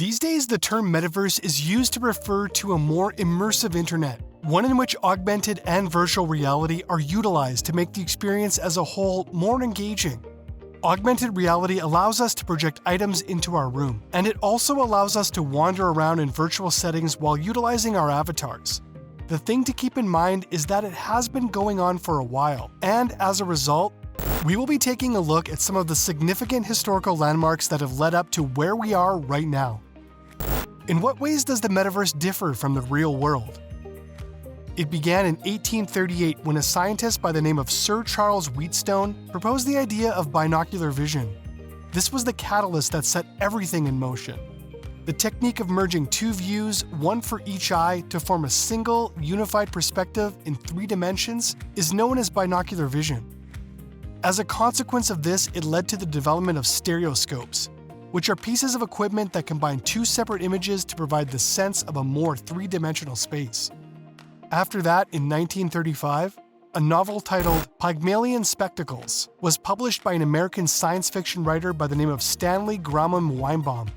These days, the term metaverse is used to refer to a more immersive internet, one in which augmented and virtual reality are utilized to make the experience as a whole more engaging. Augmented reality allows us to project items into our room, and it also allows us to wander around in virtual settings while utilizing our avatars. The thing to keep in mind is that it has been going on for a while, and as a result, we will be taking a look at some of the significant historical landmarks that have led up to where we are right now. In what ways does the metaverse differ from the real world? It began in 1838 when a scientist by the name of Sir Charles Wheatstone proposed the idea of binocular vision. This was the catalyst that set everything in motion. The technique of merging two views, one for each eye, to form a single, unified perspective in 3 dimensions is known as binocular vision. As a consequence of this, it led to the development of stereoscopes, which are pieces of equipment that combine 2 separate images to provide the sense of a more 3-dimensional space. After that, in 1935, a novel titled Pygmalion Spectacles was published by an American science fiction writer by the name of Stanley Graham Weinbaum.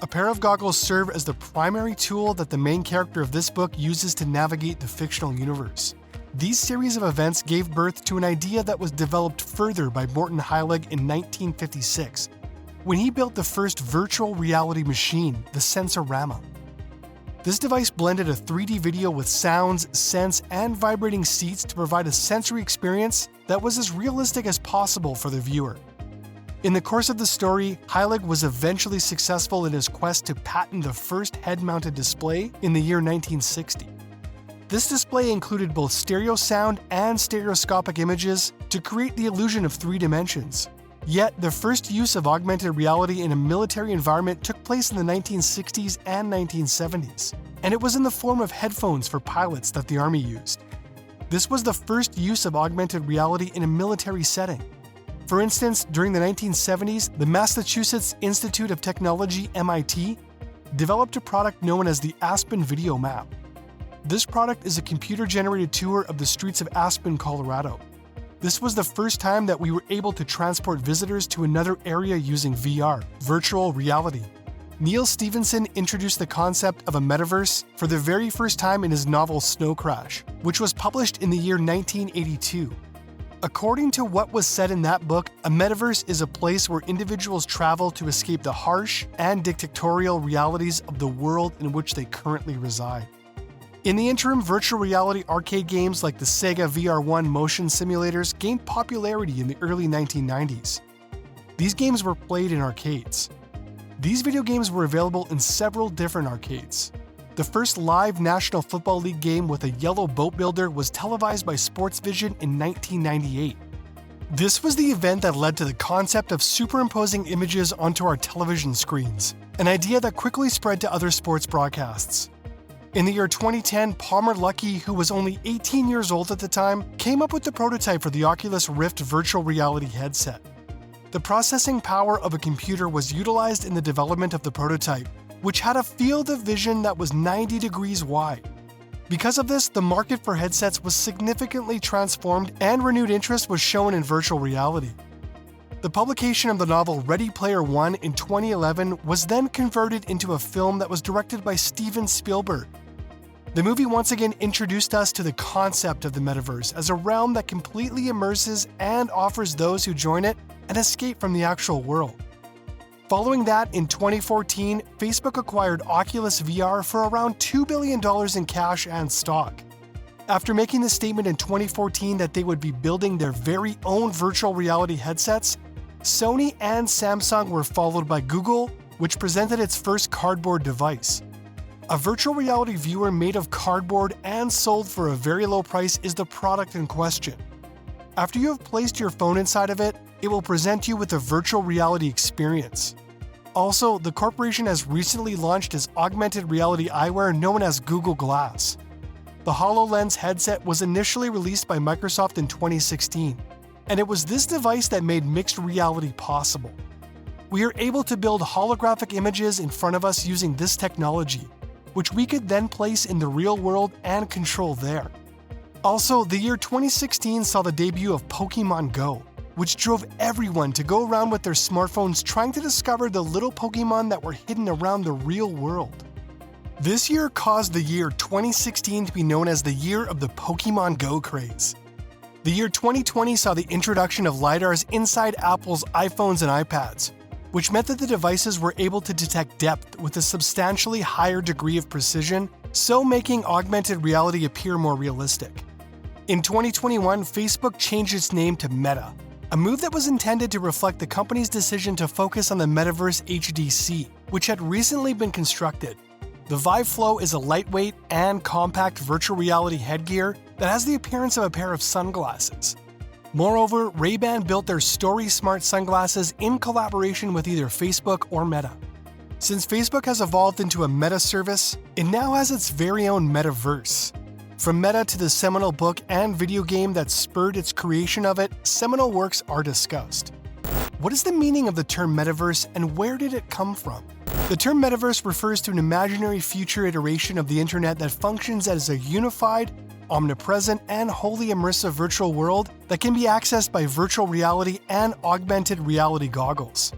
A pair of goggles serve as the primary tool that the main character of this book uses to navigate the fictional universe. These series of events gave birth to an idea that was developed further by Morton Heilig in 1956, when he built the first virtual reality machine, the Sensorama. This device blended a 3D video with sounds, scents, and vibrating seats to provide a sensory experience that was as realistic as possible for the viewer. In the course of the story, Heilig was eventually successful in his quest to patent the first head-mounted display in the year 1960. This display included both stereo sound and stereoscopic images to create the illusion of 3 dimensions. Yet, the first use of augmented reality in a military environment took place in the 1960s and 1970s, and it was in the form of headphones for pilots that the Army used. This was the first use of augmented reality in a military setting. For instance, during the 1970s, the Massachusetts Institute of Technology, MIT, developed a product known as the Aspen Video Map. This product is a computer-generated tour of the streets of Aspen, Colorado. This was the first time that we were able to transport visitors to another area using VR, virtual reality. Neal Stephenson introduced the concept of a metaverse for the very first time in his novel Snow Crash, which was published in the year 1982. According to what was said in that book, a metaverse is a place where individuals travel to escape the harsh and dictatorial realities of the world in which they currently reside. In the interim, virtual reality arcade games like the Sega VR1 motion simulators gained popularity in the early 1990s. These games were played in arcades. These video games were available in several different arcades. The first live National Football League game with a yellow boat builder was televised by Sportsvision in 1998. This was the event that led to the concept of superimposing images onto our television screens, an idea that quickly spread to other sports broadcasts. In the year 2010, Palmer Luckey, who was only 18 years old at the time, came up with the prototype for the Oculus Rift virtual reality headset. The processing power of a computer was utilized in the development of the prototype, which had a field of vision that was 90 degrees wide. Because of this, the market for headsets was significantly transformed and renewed interest was shown in virtual reality. The publication of the novel Ready Player One in 2011 was then converted into a film that was directed by Steven Spielberg. The movie once again introduced us to the concept of the metaverse as a realm that completely immerses and offers those who join it an escape from the actual world. Following that, in 2014, Facebook acquired Oculus VR for around $2 billion in cash and stock. After making the statement in 2014 that they would be building their very own virtual reality headsets, Sony and Samsung were followed by Google, which presented its first cardboard device. A virtual reality viewer made of cardboard and sold for a very low price is the product in question. After you have placed your phone inside of it, it will present you with a virtual reality experience. Also, the corporation has recently launched its augmented reality eyewear known as Google Glass. The HoloLens headset was initially released by Microsoft in 2016, and it was this device that made mixed reality possible. We are able to build holographic images in front of us using this technology, which we could then place in the real world and control there. Also, the year 2016 saw the debut of Pokemon Go, which drove everyone to go around with their smartphones trying to discover the little Pokemon that were hidden around the real world. This year caused the year 2016 to be known as the year of the Pokemon Go craze. The year 2020 saw the introduction of LiDARs inside Apple's iPhones and iPads, which meant that the devices were able to detect depth with a substantially higher degree of precision, so making augmented reality appear more realistic. In 2021, Facebook changed its name to Meta, a move that was intended to reflect the company's decision to focus on the Metaverse HDC, which had recently been constructed. The Vive Flow is a lightweight and compact virtual reality headgear that has the appearance of a pair of sunglasses. Moreover, Ray-Ban built their Story Smart sunglasses in collaboration with either Facebook or Meta. Since Facebook has evolved into a meta service, it now has its very own Metaverse. From Meta to the seminal book and video game that spurred its creation of it, seminal works are discussed. What is the meaning of the term Metaverse and where did it come from? The term Metaverse refers to an imaginary future iteration of the internet that functions as a unified, omnipresent, and wholly immersive virtual world that can be accessed by virtual reality and augmented reality goggles.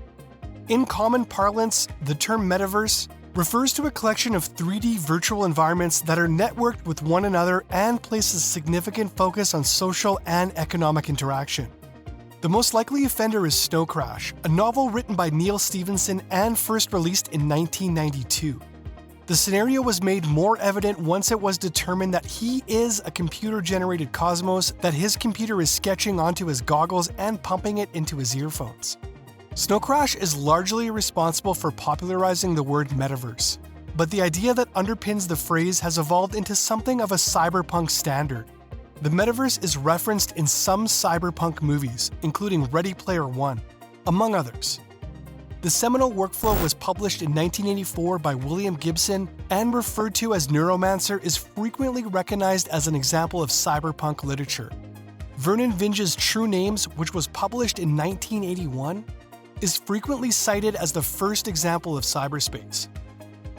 In common parlance, the term Metaverse refers to a collection of 3D virtual environments that are networked with one another and places significant focus on social and economic interaction. The most likely offender is Snow Crash, a novel written by Neal Stephenson and first released in 1992. The scenario was made more evident once it was determined that he is a computer-generated cosmos that his computer is sketching onto his goggles and pumping it into his earphones. Snow Crash is largely responsible for popularizing the word metaverse, but the idea that underpins the phrase has evolved into something of a cyberpunk standard. The metaverse is referenced in some cyberpunk movies, including Ready Player One, among others. The seminal workflow was published in 1984 by William Gibson and referred to as Neuromancer is frequently recognized as an example of cyberpunk literature. Vernon Vinge's True Names, which was published in 1981, is frequently cited as the first example of cyberspace.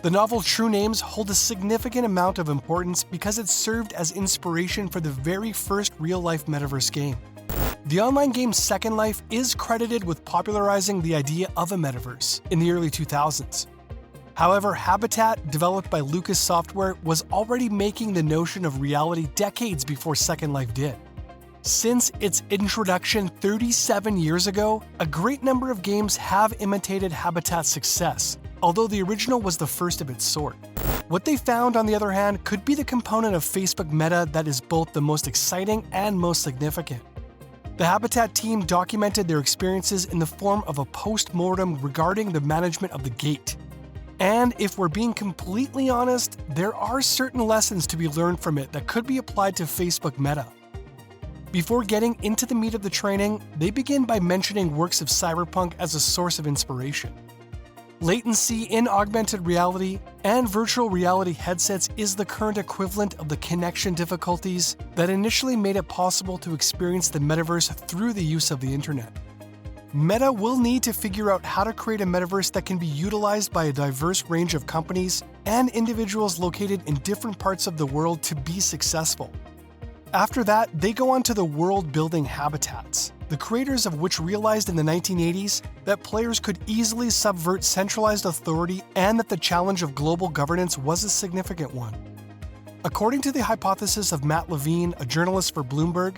The novel True Names holds a significant amount of importance because it served as inspiration for the very first real-life metaverse game. The online game Second Life is credited with popularizing the idea of a metaverse in the early 2000s. However, Habitat, developed by Lucas Software, was already making the notion of reality decades before Second Life did. Since its introduction 37 years ago, a great number of games have imitated Habitat's success, although the original was the first of its sort. What they found, on the other hand, could be the component of Facebook Meta that is both the most exciting and most significant. The Habitat team documented their experiences in the form of a post-mortem regarding the management of the gate. And if we're being completely honest, there are certain lessons to be learned from it that could be applied to Facebook Meta. Before getting into the meat of the training, they begin by mentioning works of cyberpunk as a source of inspiration. Latency in augmented reality and virtual reality headsets is the current equivalent of the connection difficulties that initially made it possible to experience the metaverse through the use of the internet. Meta will need to figure out how to create a metaverse that can be utilized by a diverse range of companies and individuals located in different parts of the world to be successful. After that, they go on to the world-building habitats, the creators of which realized in the 1980s that players could easily subvert centralized authority and that the challenge of global governance was a significant one. According to the hypothesis of Matt Levine, a journalist for Bloomberg,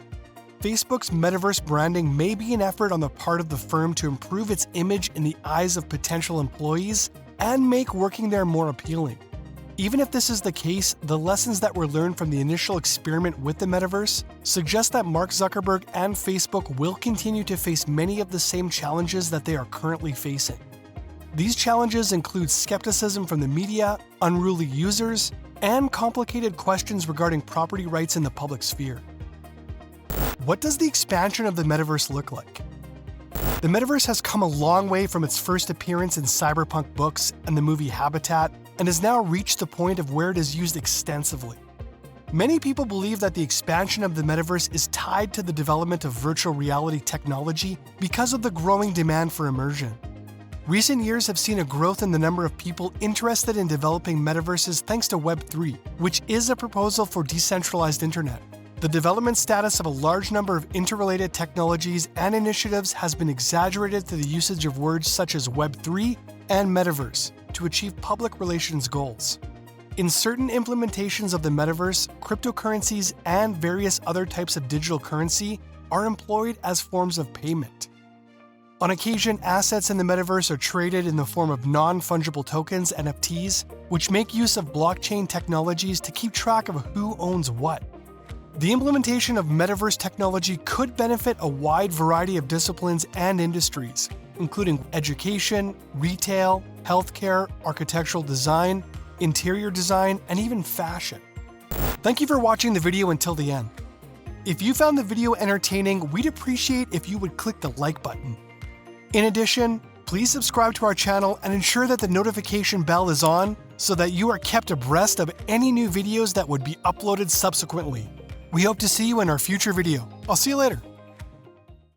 Facebook's metaverse branding may be an effort on the part of the firm to improve its image in the eyes of potential employees and make working there more appealing. Even if this is the case, the lessons that were learned from the initial experiment with the metaverse suggest that Mark Zuckerberg and Facebook will continue to face many of the same challenges that they are currently facing. These challenges include skepticism from the media, unruly users, and complicated questions regarding property rights in the public sphere. What does the expansion of the metaverse look like? The metaverse has come a long way from its first appearance in cyberpunk books and the movie Habitat, and has now reached the point of where it is used extensively. Many people believe that the expansion of the metaverse is tied to the development of virtual reality technology because of the growing demand for immersion. Recent years have seen a growth in the number of people interested in developing metaverses thanks to Web3, which is a proposal for decentralized internet. The development status of a large number of interrelated technologies and initiatives has been exaggerated through the usage of words such as Web3 and Metaverse to achieve public relations goals. In certain implementations of the Metaverse, cryptocurrencies and various other types of digital currency are employed as forms of payment. On occasion, assets in the Metaverse are traded in the form of non-fungible tokens, NFTs, which make use of blockchain technologies to keep track of who owns what. The implementation of Metaverse technology could benefit a wide variety of disciplines and industries, including education, retail, healthcare, architectural design, interior design, and even fashion. Thank you for watching the video until the end. If you found the video entertaining, we'd appreciate if you would click the like button. In addition, please subscribe to our channel and ensure that the notification bell is on so that you are kept abreast of any new videos that would be uploaded subsequently. We hope to see you in our future video. I'll see you later.